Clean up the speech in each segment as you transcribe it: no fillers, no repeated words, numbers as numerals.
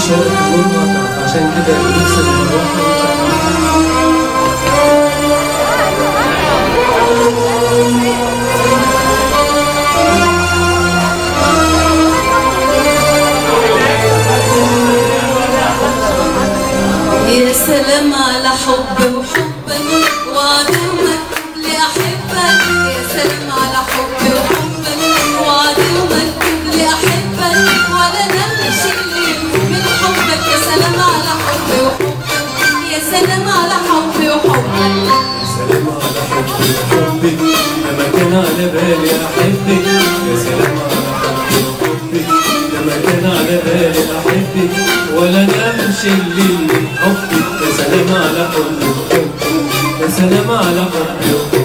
شرق غربة، عشان كده بنكسب الروح. يا سلام على حب وحبك وعدوك لأحبك، يا سلام على حب وحبك وعدوك لأحبك، ولا نمشي الليل من حبك. يا سلام على حب وحبك، يا سلام على حب وحبك، يا سلام على حب وحبك، لما كان على بالي أحبك. يا سلام على حب وحبك، لما كان على بالي أحبك، ولا نمشي الليل من حبك. يا سلام على حب وحبك، يا سلام على حب وحبك.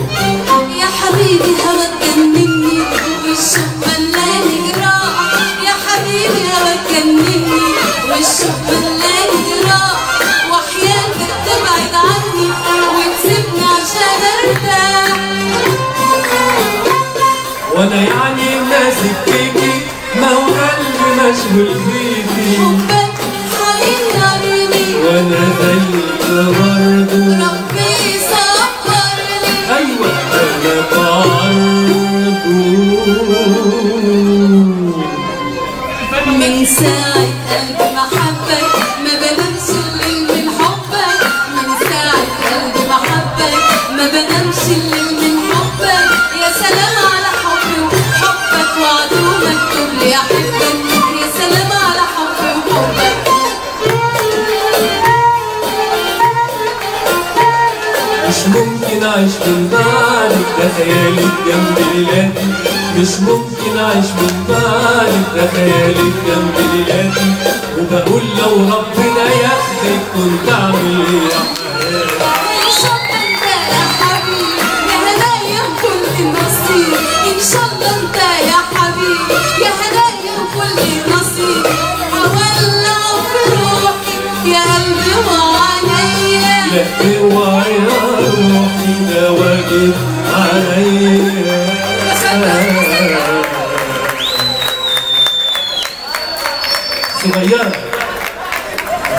يا حبيبي هواك جنني والشوق ملاني جراح، يا حبيبي هواك جنني والشوق ملاني جراح، وحياتك تبعد عني وتسيبني عشان ارتاح. وانا يعني ماسك فيكي، ما هو قلبي مشغول بيكي. حبك حيرني وانا زيك برضه، ربي صبرني. ايوه انا برضه. من ساعة قلبي ما حبك ما بنامش الليل من حبك، من ساعة قلبي ما حبك ما بنامش الليل من حبك. يا سلام على حبي وحبك وعدوك كل أحبك، يا سلام على حبي وحبك. مش ممكن اعيش من بعدك، ده خيالك جنب ليلاتي. مش ممكن اعيش من بعدك، ده خيالك جنب ليلاتي. وبقول لو ربنا ياخدك كنت اعمل ايه يا حياتي. إن شاء الله أنت يا حبيبي يا هدايا كل نصيب، إن شاء الله أنت يا حبيبي يا هدايا كل نصيب. هولع في روحي يا قلبي وعينيا، لا اوعي يا روحي ده واجب عليا. صغيرة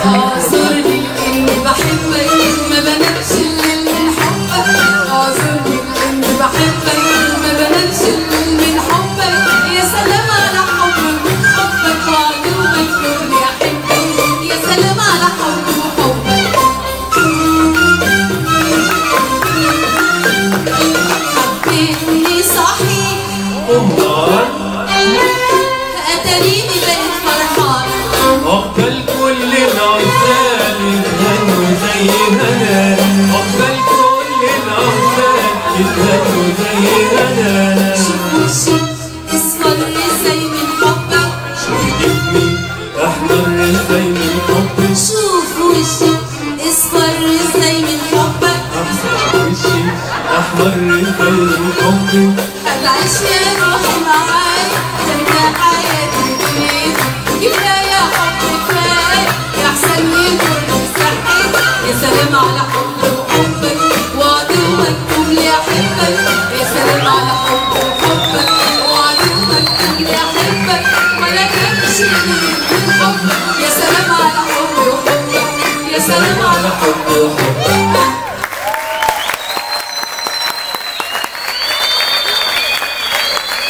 اعذرني إني بحبك ما بنامش الليل من حبك، اعذرني إني بحبك ما بنامش الليل من حبك. يا سلام على حبك وحبك وعدوك كل أحبك، يا سلام على حبك وحبك. حبيتني صحيح اتاريني بقيت فرحان، عقبال كل العزال يتهنوا زي هنا. عقبال كل العزال يتهنوا زي هنا. شوف وشي اصفر ازاي من حبك، شوف جسمي احمر ازاي من حبك. شوف وشي اصفر ازاي من حبك، وشي احمر ازاي من حبك. هتعيش يا روحي معاك ده انت حياتي ودنيتي، كفايه حب كفايه يا احسن من كل صحتي. يا سلام على حب